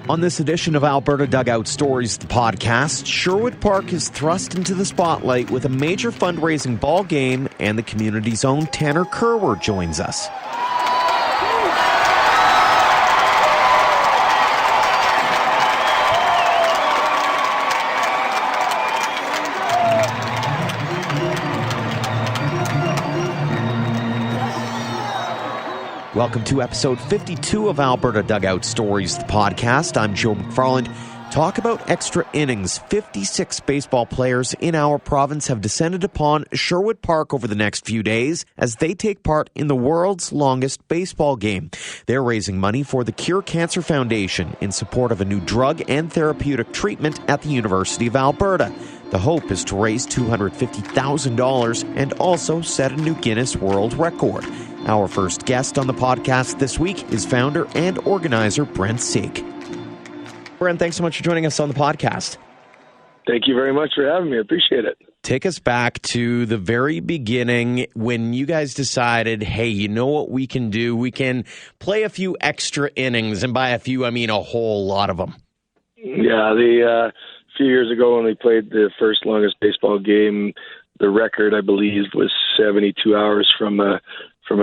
On this edition of Alberta Dugout Stories, the podcast, Sherwood Park is thrust into the spotlight with a major fundraising ball game, and the community's own Tanner Kerwer joins us. Welcome to episode 52 of Alberta Dugout Stories, the podcast. I'm Joe McFarland. Talk about extra innings. 56 baseball players in our province have descended upon Sherwood Park over the next few days as they take part in the world's longest baseball game. They're raising money for the Cure Cancer Foundation in support of a new drug and therapeutic treatment at the University of Alberta. The hope is to raise $250,000 and also set a new Guinness World Record. Our first guest on the podcast this week is founder and organizer Brent Sieg. Brent, thanks so much for joining us on the podcast. Thank you very much for having me. I appreciate it. Take us back to the very beginning when you guys decided, hey, you know what we can do? We can play a few extra innings, and by a few, I mean a whole lot of them. Yeah, a few years ago when we played the first longest baseball game, the record, I believe, was 72 hours from a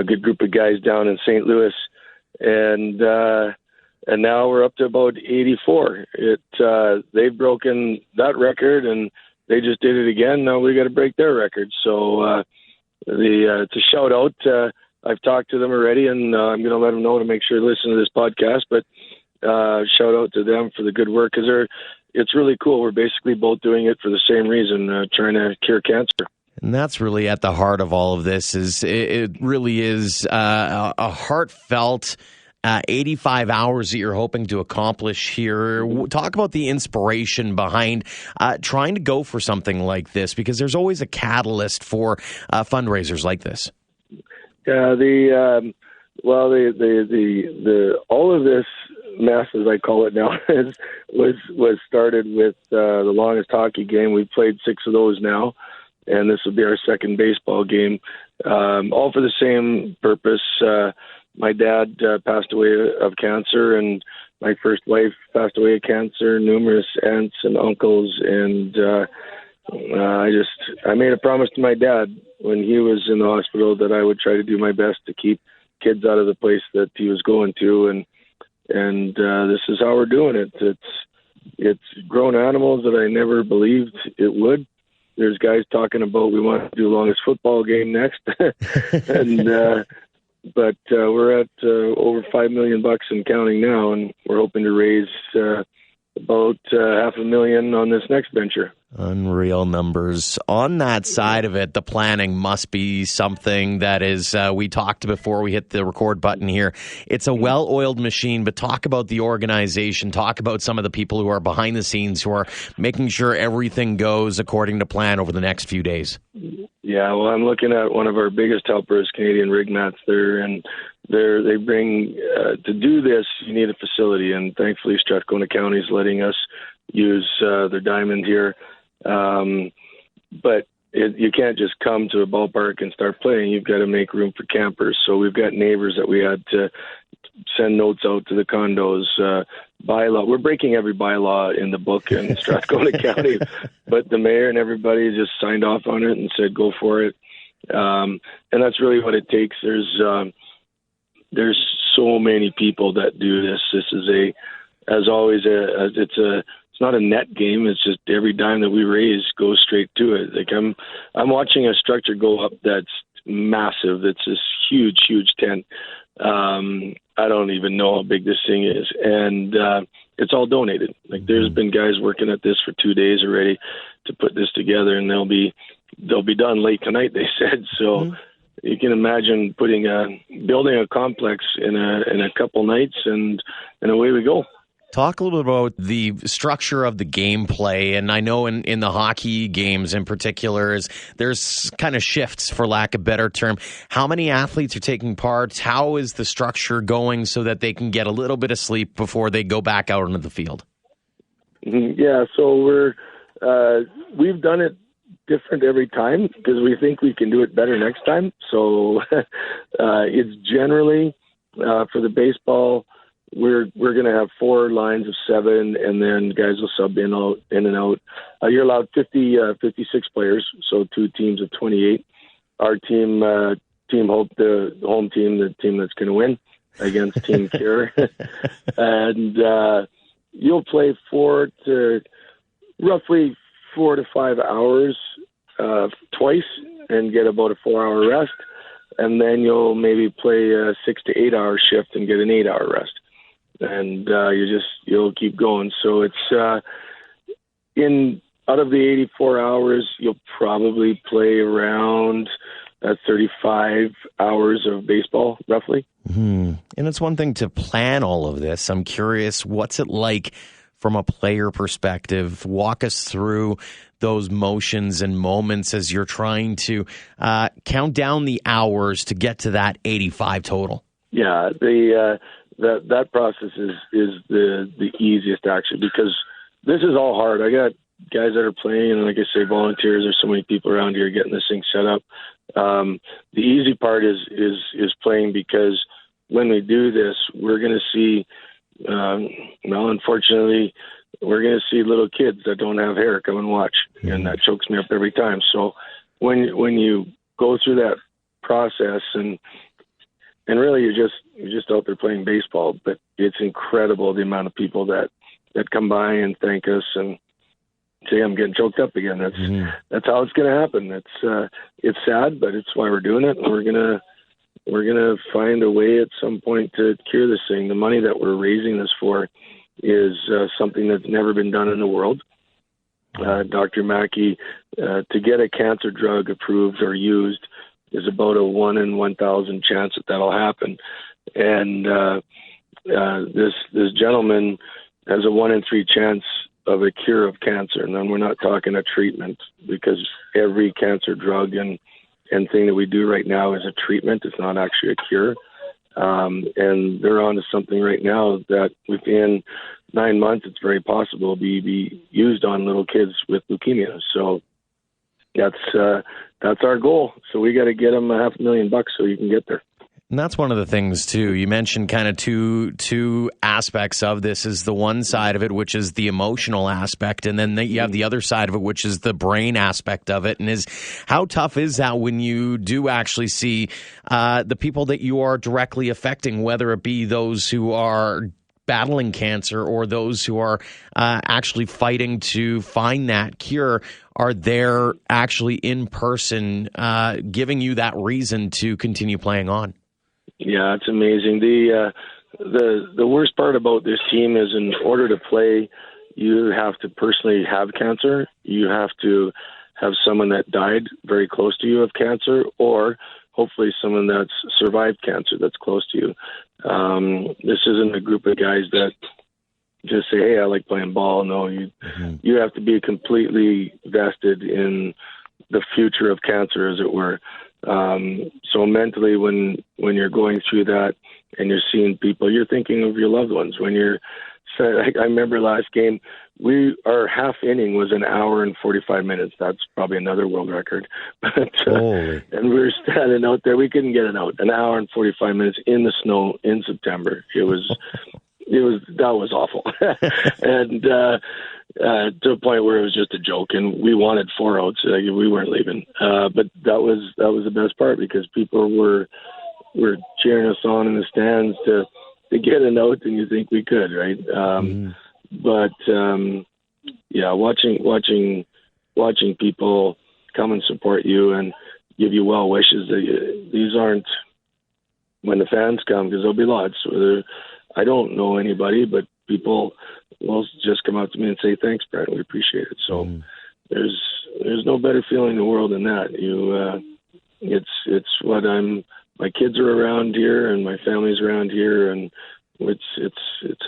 good group of guys down in St. Louis, and now we're up to about 84. They've broken that record, and they just did it again. Now we got to break their record. So it's a shout out. I've talked to them already, and I'm going to let them know to make sure to listen to this podcast. But shout out to them for the good work, because it's really cool. We're basically both doing it for the same reason, trying to cure cancer. And that's really at the heart of all of this. It really is a heartfelt 85 hours that you're hoping to accomplish here. Talk about the inspiration behind trying to go for something like this, because there's always a catalyst for fundraisers like this. Yeah, all of this mess, as I call it now, was started with the longest hockey game. We've played 6 of those now, and this will be our second baseball game, all for the same purpose. My dad passed away of cancer, and my first wife passed away of cancer, numerous aunts and uncles, and I made a promise to my dad when he was in the hospital that I would try to do my best to keep kids out of the place that he was going to, and this is how we're doing it. It's grown animals that I never believed it would. There's guys talking about we want to do the longest football game next, but we're at over $5 million and counting now, and we're hoping to raise about $500,000 on this next venture. Unreal numbers. On that side of it, the planning must be something that is, we talked before we hit the record button here. It's a well-oiled machine, but talk about the organization. Talk about some of the people who are behind the scenes who are making sure everything goes according to plan over the next few days. Yeah, well, I'm looking at one of our biggest helpers, Canadian Rig Mats there, and they bring, to do this, you need a facility, and thankfully Strathcona County is letting us use their diamond here. But you can't just come to a ballpark and start playing. You've got to make room for campers. So we've got neighbors that we had to send notes out to the condos. Bylaw. We're breaking every bylaw in the book in Strathcona County, but the mayor and everybody just signed off on it and said, go for it. And that's really what it takes. There's so many people that do this. This is as always, it's not a net game. It's just every dime that we raise goes straight to it. Like I'm watching a structure go up that's massive. It's this huge tent. I don't even know how big this thing is, and it's all donated. Like there's been guys working at this for 2 days already to put this together, and they'll be done late tonight, they said. So you can imagine building a complex in a couple nights, and away we go. Talk a little bit about the structure of the gameplay, and I know in the hockey games in particular, there's kind of shifts, for lack of a better term. How many athletes are taking part? How is the structure going so that they can get a little bit of sleep before they go back out into the field? Yeah, so we've done it different every time because we think we can do it better next time. So it's generally for the baseball, we're going to have 4 lines of 7, and then guys will sub in and out. You're allowed 56 players, so 2 teams of 28. Our team, Team Hope, the home team, the team that's going to win against Team Care, and you'll play roughly 4 to 5 hours twice, and get about a 4-hour rest. And then you'll maybe play a 6 to 8 hour shift and get an 8-hour rest. And you'll keep going. So it's out of the 84 hours, you'll probably play around 35 hours of baseball, roughly. And it's one thing to plan all of this. I'm curious, what's it like from a player perspective? Walk us through those motions and moments as you're trying to count down the hours to get to that 85 total. Yeah, that process is the easiest, actually, because this is all hard. I got guys that are playing, and like I say, volunteers. There's so many people around here getting this thing set up. The easy part is playing, because when we do this, we're going to see, unfortunately, we're going to see little kids that don't have hair come and watch, and that chokes me up every time. So when you go through that process, and really you're just out there playing baseball, but it's incredible the amount of people that come by and thank us and say, I'm getting choked up again. That's how it's going to happen. It's sad, but it's why we're doing it. We're gonna find a way at some point to cure this thing. The money that we're raising this for is something that's never been done in the world. Dr. Mackey, to get a cancer drug approved or used is about a 1 in 1,000 chance that'll happen. And this gentleman has a 1 in 3 chance of a cure of cancer. And then we're not talking a treatment, because every cancer drug and thing that we do right now is a treatment. It's not actually a cure. And they're on to something right now that within 9 months, it's very possible be used on little kids with leukemia. So that's our goal. So we got to get them $500,000 so you can get there. And that's one of the things, too. You mentioned kind of two aspects of this. Is the one side of it, which is the emotional aspect, and then you have the other side of it, which is the brain aspect of it. And how tough is that when you do actually see the people that you are directly affecting, whether it be those who are battling cancer or those who are actually fighting to find that cure, are there actually in person giving you that reason to continue playing on? Yeah, it's amazing. The worst part about this team is, in order to play, you have to personally have cancer. You have to have someone that died very close to you of cancer, or hopefully someone that's survived cancer that's close to you. This isn't a group of guys that just say, hey, I like playing ball. No, you have to be completely vested in the future of cancer, as it were. So mentally, when you're going through that and you're seeing people, you're thinking of your loved ones. I remember last game, our half inning was 1 hour and 45 minutes. That's probably another world record. But, and we were standing out there. We couldn't get it out. 1 hour and 45 minutes in the snow in September. That was awful. And, to a point where it was just a joke, and we wanted 4 outs. We weren't leaving. But that was the best part, because people were cheering us on in the stands to get a note, and you think we could, right? But watching people come and support you and give you well wishes. These aren't when the fans come, because there'll be lots. I don't know anybody, but people will just come out to me and say, thanks, Brett, we appreciate it. So there's no better feeling in the world than that. It's what my kids are around here, and my family's around here, and it's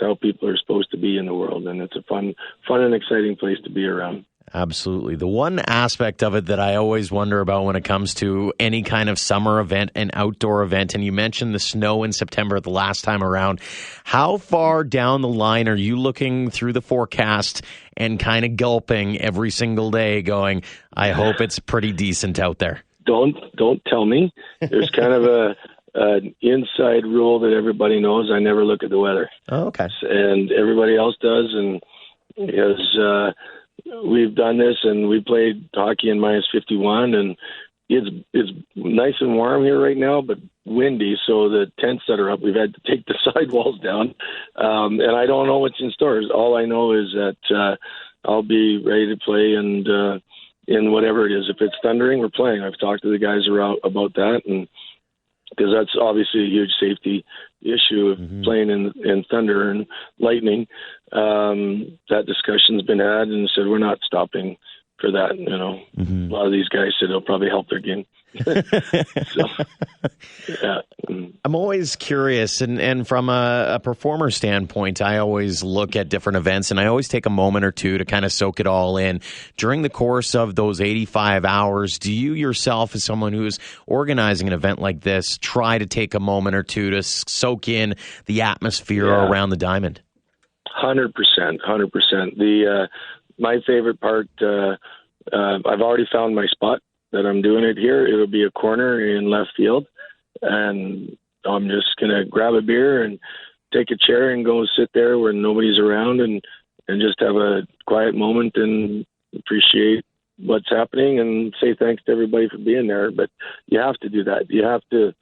how people are supposed to be in the world, and it's a fun and exciting place to be around. Absolutely. The one aspect of it that I always wonder about when it comes to any kind of summer event, an outdoor event, and you mentioned the snow in September the last time around, how far down the line are you looking through the forecast and kind of gulping every single day going, I hope it's pretty decent out there? Don't tell me. There's kind of an inside rule that everybody knows. I never look at the weather. Oh, okay. And everybody else does. And because we've done this, and we played hockey in minus 51, and it's nice and warm here right now, but windy. So the tents that are up, we've had to take the sidewalls down. And I don't know what's in store. All I know is that I'll be ready to play, and in whatever it is. If it's thundering, we're playing. I've talked to the guys around about that, and because that's obviously a huge safety issue of playing in thunder and lightning. That discussion's been had, and said we're not stopping for that. You know, a lot of these guys said it'll probably help their game. So, yeah. I'm always curious, and from a performer standpoint, I always look at different events, and I always take a moment or two to kind of soak it all in. During the course of those 85 hours, do you yourself, as someone who's organizing an event like this, try to take a moment or two to soak in the atmosphere around the diamond? 100%. My favorite part, I've already found my spot that I'm doing it here. It'll be a corner in left field, and I'm just going to grab a beer and take a chair and go sit there where nobody's around, and just have a quiet moment and appreciate what's happening and say thanks to everybody for being there. But you have to do that. You have to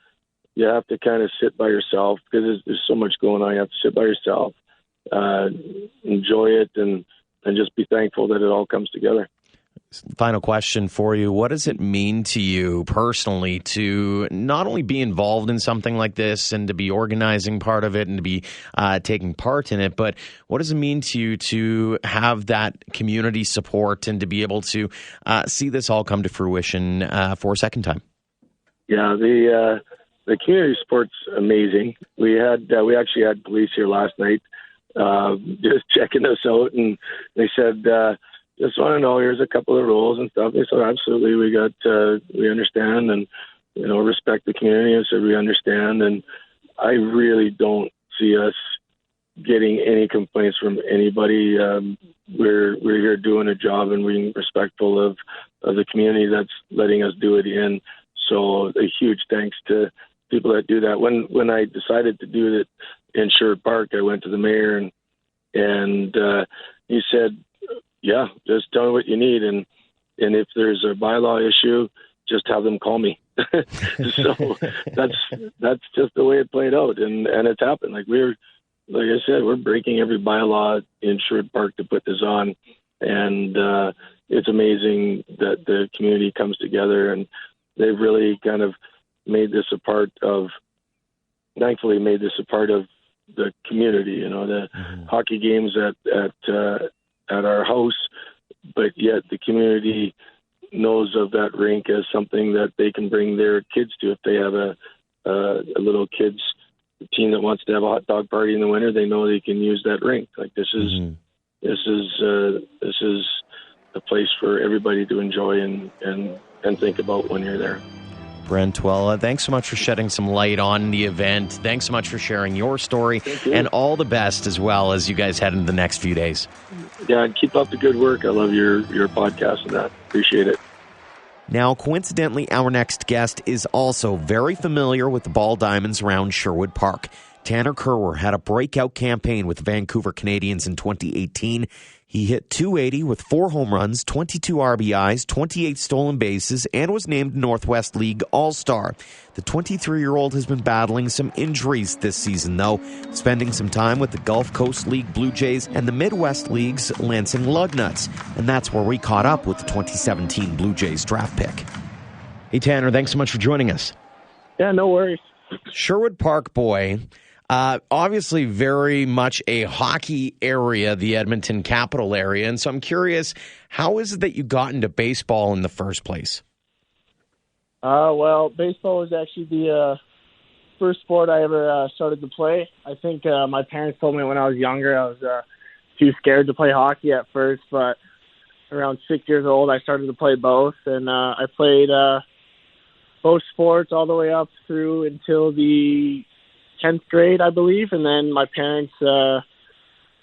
kind of sit by yourself, because there's so much going on. You have to sit by yourself, enjoy it, and just be thankful that it all comes together. Final question for you. What does it mean to you personally to not only be involved in something like this and to be organizing part of it and to be taking part in it, but what does it mean to you to have that community support and to be able to see this all come to fruition for a second time? Yeah, the community support's amazing. We actually had police here last night just checking us out, and they said, just want to know, here's a couple of rules and stuff. They said, absolutely, we understand, and, respect the community. I said, we understand. And I really don't see us getting any complaints from anybody. We're here doing a job and being respectful of the community that's letting us do it in. So a huge thanks to people that do that. When I decided to do it in Sherwood Park, I went to the mayor, and he said, yeah, just tell me what you need, and if there's a bylaw issue, just have them call me. So that's just the way it played out, and it's happened. Like I said, we're breaking every bylaw in Sherwood Park to put this on, and it's amazing that the community comes together, and they've really kind of thankfully made this a part of the community. The hockey games at our house, but yet the community knows of that rink as something that they can bring their kids to. If they have a little kids team that wants to have a hot dog party in the winter, they know they can use that rink. Like this is a place for everybody to enjoy and think about when you're there. Brent, well, thanks so much for shedding some light on the event. Thanks so much for sharing your story, and all the best as well as you guys head into the next few days. Yeah, and keep up the good work. I love your podcast and that. Appreciate it. Now, coincidentally, our next guest is also very familiar with the Ball Diamonds around Sherwood Park. Tanner Kerwer had a breakout campaign with the Vancouver Canadians in 2018. He hit .280 with 4 home runs, 22 RBIs, 28 stolen bases, and was named Northwest League All-Star. The 23-year-old has been battling some injuries this season, though, spending some time with the Gulf Coast League Blue Jays and the Midwest League's Lansing Lugnuts. And that's where we caught up with the 2017 Blue Jays draft pick. Hey, Tanner, thanks so much for joining us. Yeah, no worries. Sherwood Park boy. Obviously very much a hockey area, the Edmonton capital area. And so I'm curious, how is it that you got into baseball in the first place? Well, baseball was actually the first sport I ever started to play. I think my parents told me when I was younger I was too scared to play hockey at first, but around 6 years old I started to play both. And I played both sports all the way up through until the 10th grade, I believe, and then my parents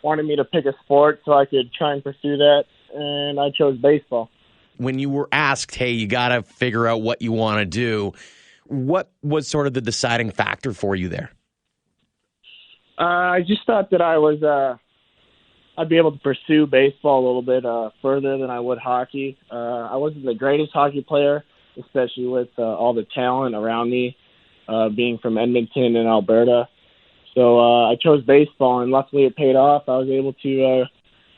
wanted me to pick a sport so I could try and pursue that, and I chose baseball. When you were asked, hey, you got to figure out what you want to do, what was sort of the deciding factor for you there? I just thought that I'd be able to pursue baseball a little bit further than I would hockey. I wasn't the greatest hockey player, especially with all the talent around me, being from Edmonton and Alberta. So I chose baseball, and luckily it paid off. I was able to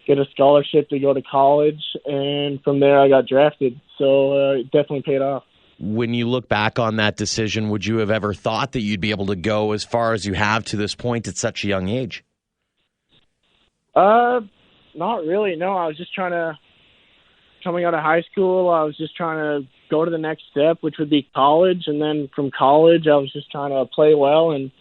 get a scholarship to go to college, and from there I got drafted. So it definitely paid off. When you look back on that decision, would you have ever thought that you'd be able to go as far as you have to this point at such a young age? Not really. No, I was just coming out of high school, I was just trying to go to the next step, which would be college. And then from college, I was just trying to play well. And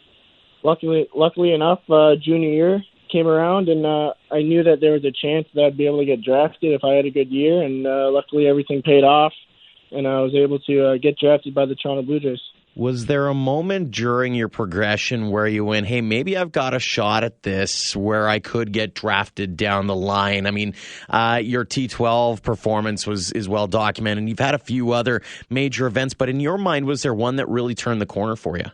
luckily enough, junior year came around, and I knew that there was a chance that I'd be able to get drafted if I had a good year. And luckily everything paid off, and I was able to get drafted by the Toronto Blue Jays. Was there a moment during your progression where you went, hey, maybe I've got a shot at this, where I could get drafted down the line? I mean, your T12 performance is well documented, and you've had a few other major events, but in your mind, was there one that really turned the corner for you?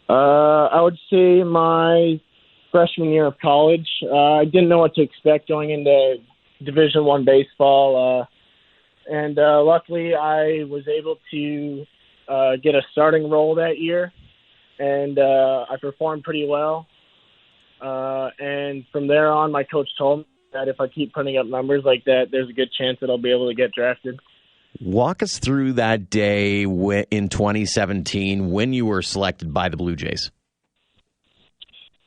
I would say my freshman year of college. I didn't know what to expect going into Division I baseball, and luckily I was able to get a starting role that year, and I performed pretty well. And from there on, my coach told me that if I keep putting up numbers like that, there's a good chance that I'll be able to get drafted. Walk us through that day in 2017 when you were selected by the Blue Jays.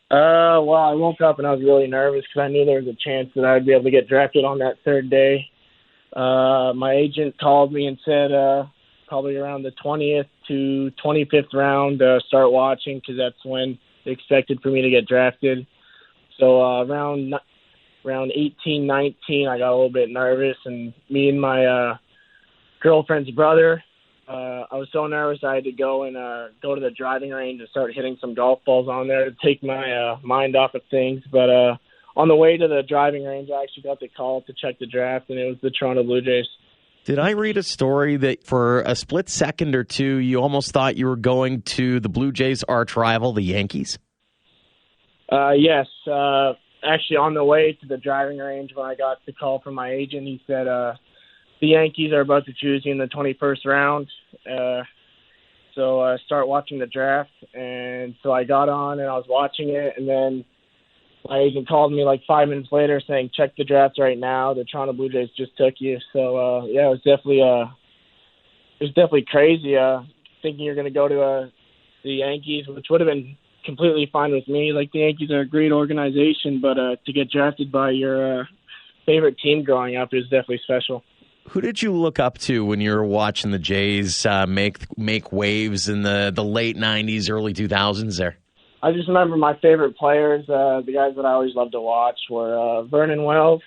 Well, I woke up and I was really nervous because I knew there was a chance that I'd be able to get drafted on that third day. My agent called me and said probably around the 20th to 25th round, start watching, because that's when they expected for me to get drafted. So around 18, 19, I got a little bit nervous, and me and my girlfriend's brother, I was so nervous I had to go to the driving range and start hitting some golf balls on there to take my mind off of things. But on the way to the driving range, I actually got the call to check the draft, and it was the Toronto Blue Jays. Did I read a story that for a split second or two, you almost thought you were going to the Blue Jays' arch rival, the Yankees? Yes. Actually, on the way to the driving range, when I got the call from my agent, he said the Yankees are about to choose you in the 21st round. So start watching the draft. And so I got on and I was watching it, and then my agent called me like 5 minutes later saying, check the draft right now. The Toronto Blue Jays just took you. So, yeah, it was definitely crazy thinking you're going to go to the Yankees, which would have been completely fine with me. Like, the Yankees are a great organization, but to get drafted by your favorite team growing up is definitely special. Who did you look up to when you were watching the Jays make waves in the late 90s, early 2000s there? I just remember my favorite players, the guys that I always loved to watch were Vernon Wells,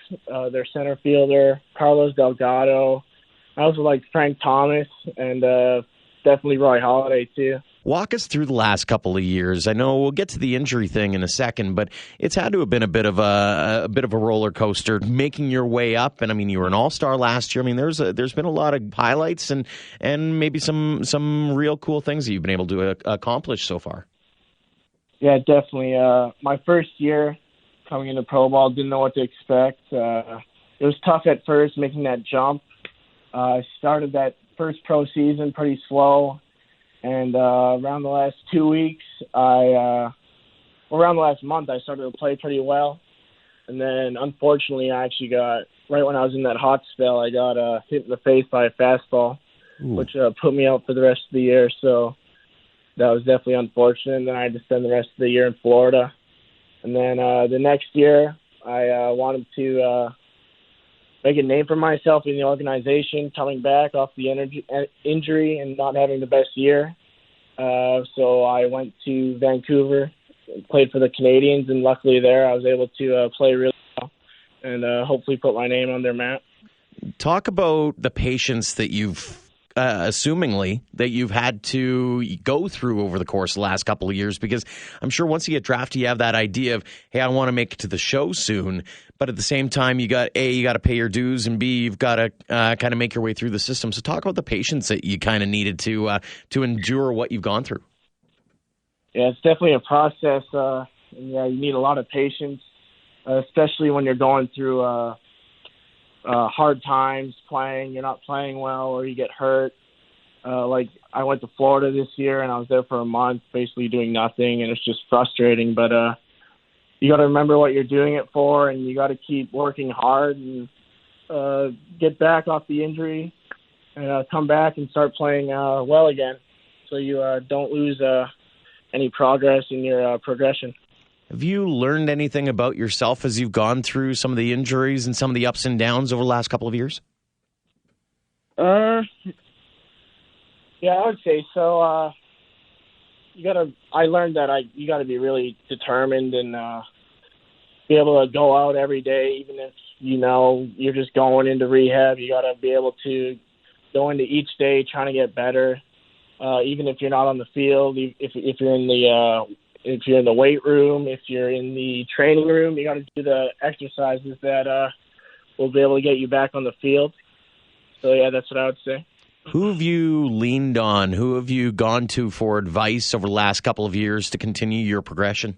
their center fielder, Carlos Delgado. I also liked Frank Thomas, and definitely Roy Halladay too. Walk us through the last couple of years. I know we'll get to the injury thing in a second, but it's had to have been a bit of a roller coaster making your way up. And I mean, you were an all-star last year. I mean, there's been a lot of highlights and maybe some real cool things that you've been able to accomplish so far. Yeah, definitely. My first year coming into pro ball, didn't know what to expect. It was tough at first making that jump. I started that first pro season pretty slow, and around the last 2 weeks, around the last month, I started to play pretty well. And then, unfortunately, I actually got, right when I was in that hot spell, I got hit in the face by a fastball, which put me out for the rest of the year. So that was definitely unfortunate. And then I had to spend the rest of the year in Florida. And then the next year, I wanted to make a name for myself in the organization, coming back off the injury and not having the best year. So I went to Vancouver, played for the Canadians, and luckily there I was able to play really well and hopefully put my name on their map. Talk about the patience that you've assumingly, that you've had to go through over the course of the last couple of years? Because I'm sure once you get drafted, you have that idea of, hey, I want to make it to the show soon. But at the same time, you got to pay your dues, and B, you've got to kind of make your way through the system. So talk about the patience that you kind of needed to endure what you've gone through. Yeah, it's definitely a process. You need a lot of patience, especially when you're going through hard times playing. You're not playing well, or you get hurt. Like I went to Florida this year, and I was there for a month, basically doing nothing, and it's just frustrating. But you got to remember what you're doing it for, and you got to keep working hard and get back off the injury and come back and start playing well again, so you don't lose any progress in your progression. Have you learned anything about yourself as you've gone through some of the injuries and some of the ups and downs over the last couple of years? Yeah, I would say so. I learned that you gotta be really determined and be able to go out every day, even if you're just going into rehab. You gotta be able to go into each day trying to get better, even if you're not on the field. If you're in the weight room, if you're in the training room, you got to do the exercises that will be able to get you back on the field. So, yeah, that's what I would say. Who have you leaned on? Who have you gone to for advice over the last couple of years to continue your progression?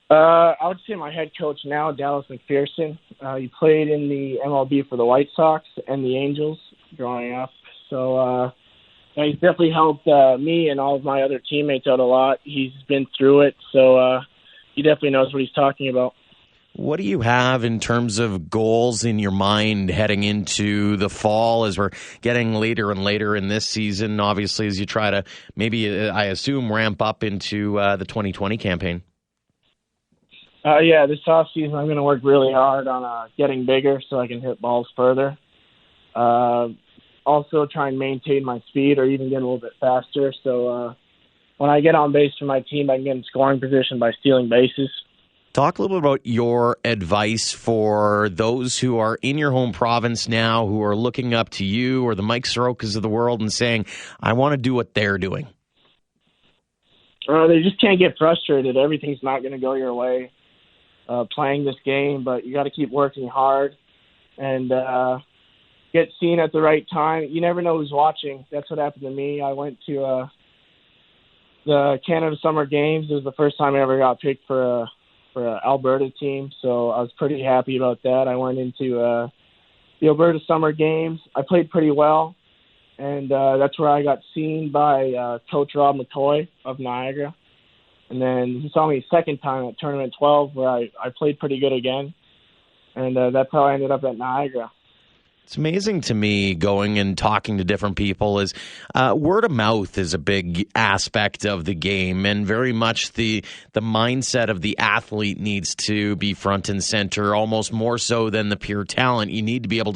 I would say my head coach now, Dallas McPherson. He played in the MLB for the White Sox and the Angels growing up. So, he's definitely helped me and all of my other teammates out a lot. He's been through it, so he definitely knows what he's talking about. What do you have in terms of goals in your mind heading into the fall as we're getting later and later in this season, obviously, as you try to maybe, I assume, ramp up into the 2020 campaign? Yeah, this offseason I'm going to work really hard on getting bigger so I can hit balls further. Also try and maintain my speed or even get a little bit faster. So when I get on base for my team, I can get in scoring position by stealing bases. Talk a little bit about your advice for those who are in your home province now, who are looking up to you or the Mike Sorokas of the world and saying, I want to do what they're doing. They just can't get frustrated. Everything's not going to go your way playing this game, but you got to keep working hard and get seen at the right time. You never know who's watching. That's what happened to me. I went to the Canada Summer Games. It was the first time I ever got picked for an Alberta team, so I was pretty happy about that. I went into the Alberta Summer Games. I played pretty well, and that's where I got seen by Coach Rob McCoy of Niagara. And then he saw me a second time at Tournament 12, where I played pretty good again, and that's how I ended up at Niagara. It's amazing to me going and talking to different people is word of mouth is a big aspect of the game, and very much the mindset of the athlete needs to be front and center, almost more so than the pure talent. You need to be able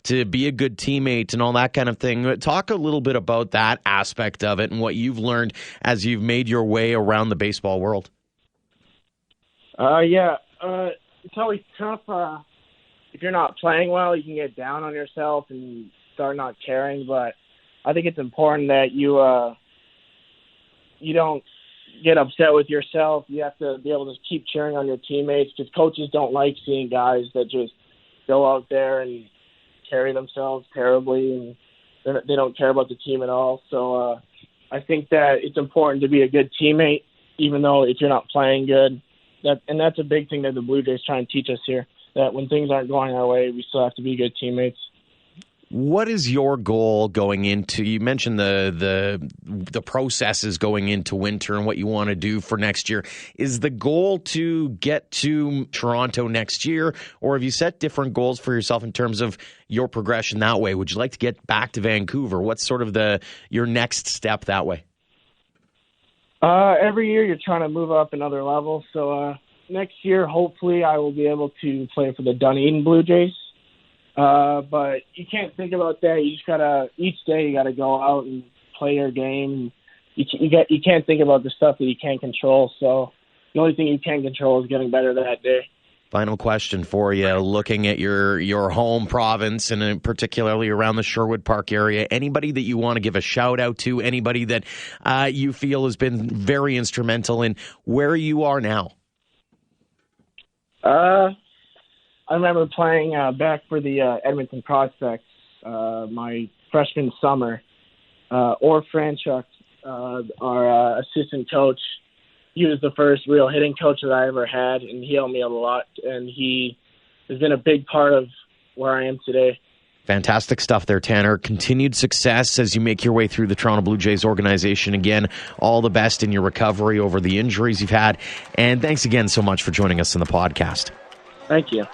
to be a good teammate and all that kind of thing. Talk a little bit about that aspect of it and what you've learned as you've made your way around the baseball world. It's always tough. If you're not playing well, you can get down on yourself and start not caring. But I think it's important that you don't get upset with yourself. You have to be able to keep cheering on your teammates, because coaches don't like seeing guys that just go out there and carry themselves terribly and they don't care about the team at all. So I think that it's important to be a good teammate, even though if you're not playing good. That's a big thing that the Blue Jays try and teach us here, that when things aren't going our way, we still have to be good teammates. What is your goal going into? You mentioned the processes going into winter and what you want to do for next year. Is the goal to get to Toronto next year, or have you set different goals for yourself in terms of your progression that way? Would you like to get back to Vancouver? What's sort of your next step that way? Every year you're trying to move up another level. So next year, hopefully, I will be able to play for the Dunedin Blue Jays. But you can't think about that. You just gotta, each day you gotta go out and play your game. You can't think about the stuff that you can't control. So the only thing you can control is getting better that day. Final question for you, looking at your home province and particularly around the Sherwood Park area, anybody that you want to give a shout out to, anybody that you feel has been very instrumental in where you are now? I remember playing back for the Edmonton Prospects my freshman summer. Orr Franchuk, our assistant coach, he was the first real hitting coach that I ever had, and he helped me out a lot, and he has been a big part of where I am today. Fantastic stuff there, Tanner. Continued success as you make your way through the Toronto Blue Jays organization. Again, all the best in your recovery over the injuries you've had, and thanks again so much for joining us in the podcast. Thank you.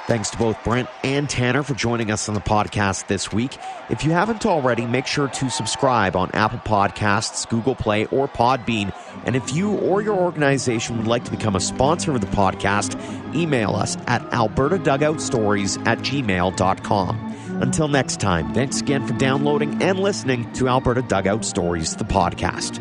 Thanks to both Brent and Tanner for joining us on the podcast this week. If you haven't already, make sure to subscribe on Apple Podcasts, Google Play, or Podbean. And if you or your organization would like to become a sponsor of the podcast, email us at albertadugoutstories@gmail.com. Until next time, thanks again for downloading and listening to Alberta Dugout Stories, the podcast.